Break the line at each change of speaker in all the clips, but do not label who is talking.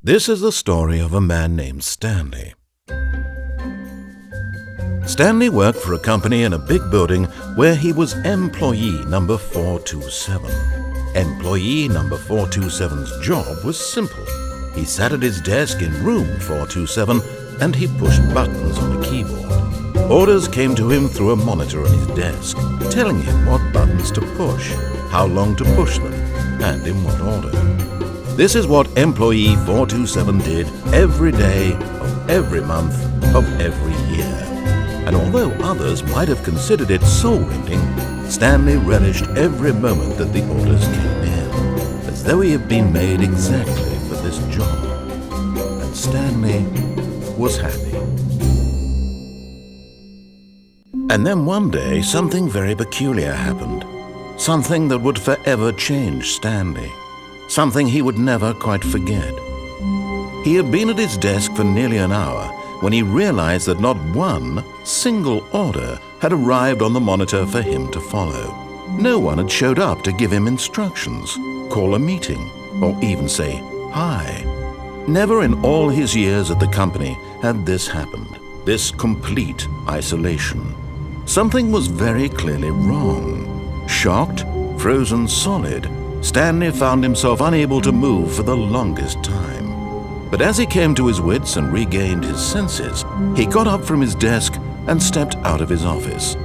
This is the story of a man named Stanley. Stanley worked for a company in a big building where he was employee number 427. Employee number 427's job was simple. He sat at his desk in room 427 and he pushed buttons on the keyboard. Orders came to him through a monitor on his desk, telling him what buttons to push, how long to push them, and in what order. This is what employee 427 did every day of every month of every year. And although others might have considered it soul-rending, Stanley relished every moment that the orders came in, as though he had been made exactly for this job. And Stanley was happy. And then one day, something very peculiar happened. Something that would forever change Stanley. Something he would never quite forget. He had been at his desk for nearly an hour when he realized that not one single order had arrived on the monitor for him to follow. No one had showed up to give him instructions, call a meeting, or even say hi. Never in all his years at the company had this happened, this complete isolation. Something was very clearly wrong. Shocked, frozen solid, Stanley found himself unable to move for the longest time. But as he came to his wits and regained his senses, he got up from his desk and stepped out of his office.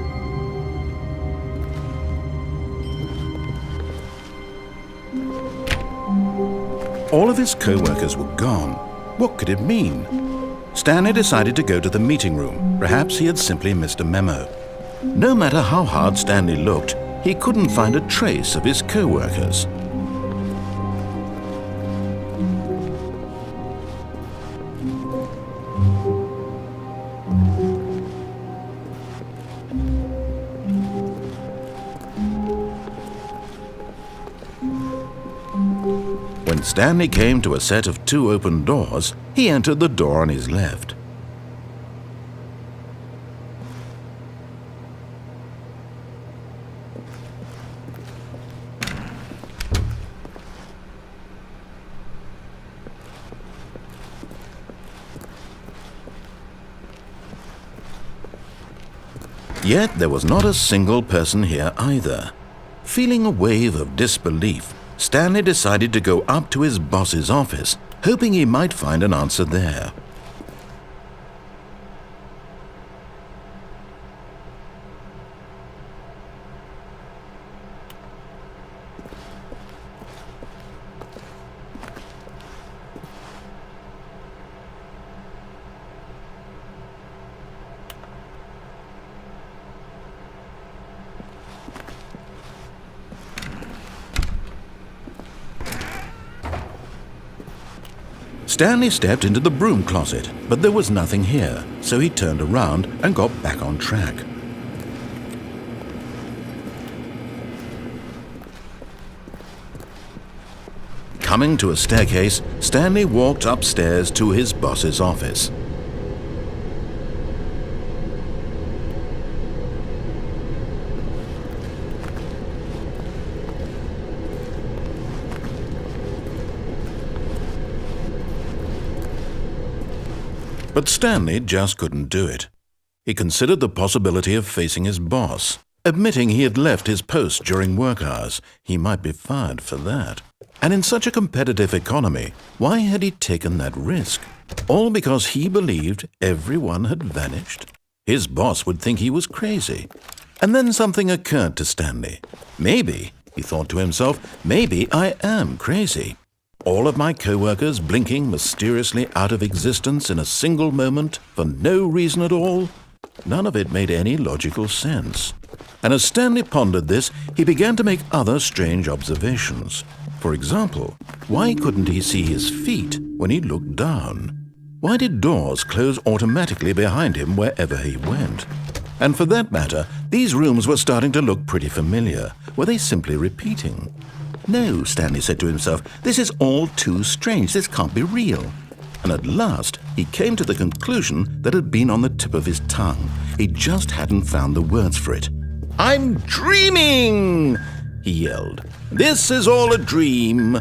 All of his co-workers were gone. What could it mean? Stanley decided to go to the meeting room. Perhaps he had simply missed a memo. No matter how hard Stanley looked, he couldn't find a trace of his co-workers. When Stanley came to a set of 2 open doors, he entered the door on his left. Yet there was not a single person here either. Feeling a wave of disbelief, Stanley decided to go up to his boss's office, hoping he might find an answer there. Stanley stepped into the broom closet, but there was nothing here, so he turned around and got back on track. Coming to a staircase, Stanley walked upstairs to his boss's office. But Stanley just couldn't do it. He considered the possibility of facing his boss, admitting he had left his post during work hours. He might be fired for that. And in such a competitive economy, why had he taken that risk? All because he believed everyone had vanished? His boss would think he was crazy. And then something occurred to Stanley. Maybe, he thought to himself, maybe I am crazy. All of my co-workers blinking mysteriously out of existence in a single moment for no reason at all? None of it made any logical sense. And as Stanley pondered this, he began to make other strange observations. For example, why couldn't he see his feet when he looked down? Why did doors close automatically behind him wherever he went? And for that matter, these rooms were starting to look pretty familiar. Were they simply repeating? No, Stanley said to himself, this is all too strange. This can't be real. And at last, he came to the conclusion that had been on the tip of his tongue. He just hadn't found the words for it. "I'm dreaming!" he yelled. "This is all a dream."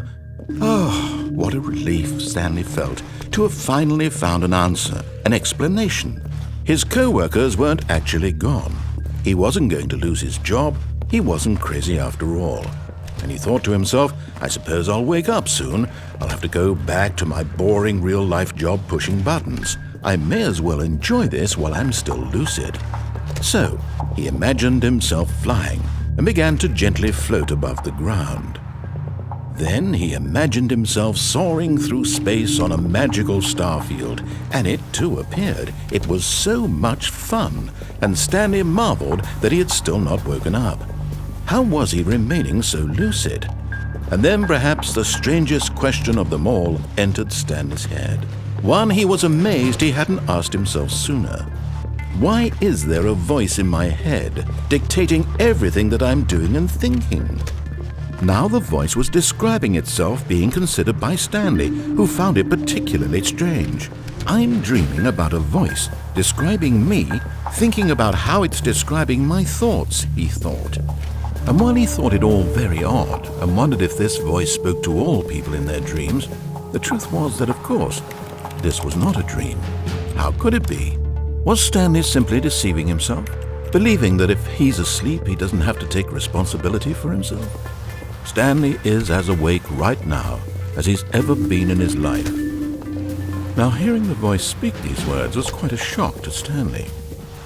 Oh, what a relief Stanley felt to have finally found an answer, an explanation. His co-workers weren't actually gone. He wasn't going to lose his job. He wasn't crazy after all. And he thought to himself, I suppose I'll wake up soon. I'll have to go back to my boring real-life job pushing buttons. I may as well enjoy this while I'm still lucid. So he imagined himself flying and began to gently float above the ground. Then he imagined himself soaring through space on a magical starfield, and it too appeared. It was so much fun, and Stanley marveled that he had still not woken up. How was he remaining so lucid? And then perhaps the strangest question of them all entered Stanley's head. One he was amazed he hadn't asked himself sooner. Why is there a voice in my head dictating everything that I'm doing and thinking? Now the voice was describing itself being considered by Stanley, who found it particularly strange. I'm dreaming about a voice describing me, thinking about how it's describing my thoughts, he thought. And while he thought it all very odd and wondered if this voice spoke to all people in their dreams, the truth was that, of course, this was not a dream. How could it be? Was Stanley simply deceiving himself, believing that if he's asleep, he doesn't have to take responsibility for himself? Stanley is as awake right now as he's ever been in his life. Now, hearing the voice speak these words was quite a shock to Stanley.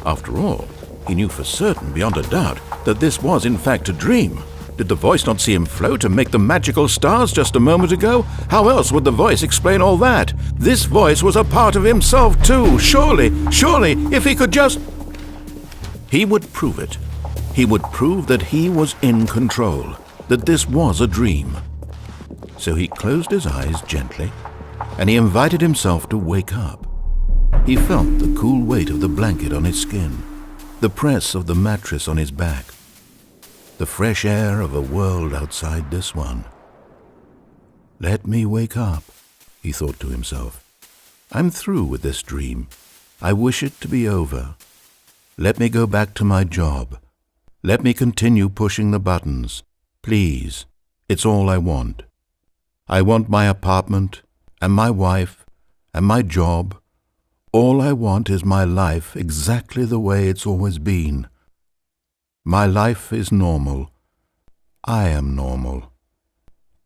After all, he knew for certain, beyond a doubt, that this was in fact a dream. Did the voice not see him float and make the magical stars just a moment ago? How else would the voice explain all that? This voice was a part of himself too. Surely, if he could just... He would prove it. He would prove that he was in control, that this was a dream. So he closed his eyes gently, and he invited himself to wake up. He felt the cool weight of the blanket on his skin, the press of the mattress on his back, the fresh air of a world outside this one. Let me wake up, he thought to himself. I'm through with this dream. I wish it to be over. Let me go back to my job. Let me continue pushing the buttons. Please, it's all I want. I want my apartment and my wife and my job. All I want is my life exactly the way it's always been. My life is normal. I am normal.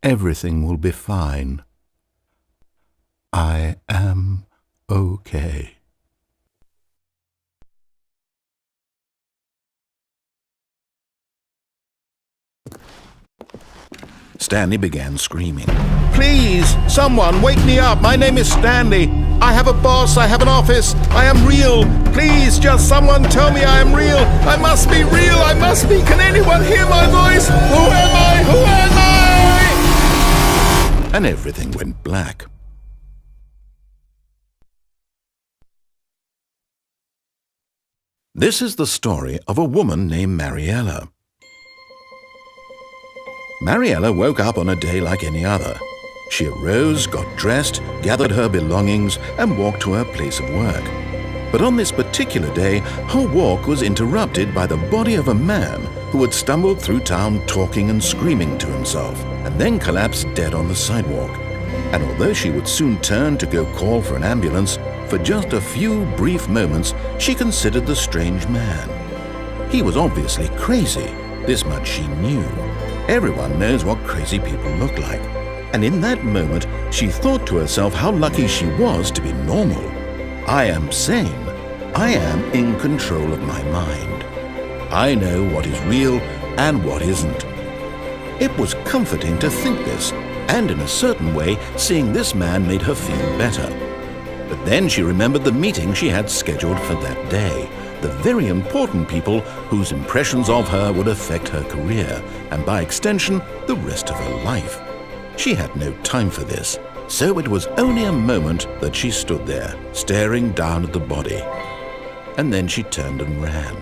Everything will be fine. I am okay. Stanley began screaming. Please, someone, wake me up. My name is Stanley. I have a boss. I have an office. I am real. Please, just someone tell me I am real. I must be real. I must be. Can anyone hear my voice? Who am I? Who am I? And everything went black. This is the story of a woman named Mariella. Mariella woke up on a day like any other. She arose, got dressed, gathered her belongings, and walked to her place of work. But on this particular day, her walk was interrupted by the body of a man who had stumbled through town talking and screaming to himself, and then collapsed dead on the sidewalk. And although she would soon turn to go call for an ambulance, for just a few brief moments she considered the strange man. He was obviously crazy, this much she knew. Everyone knows what crazy people look like. And in that moment, she thought to herself how lucky she was to be normal. I am sane. I am in control of my mind. I know what is real and what isn't. It was comforting to think this, and in a certain way, seeing this man made her feel better. But then she remembered the meeting she had scheduled for that day. The very important people whose impressions of her would affect her career, and by extension, the rest of her life. She had no time for this, so it was only a moment that she stood there, staring down at the body. And then she turned and ran.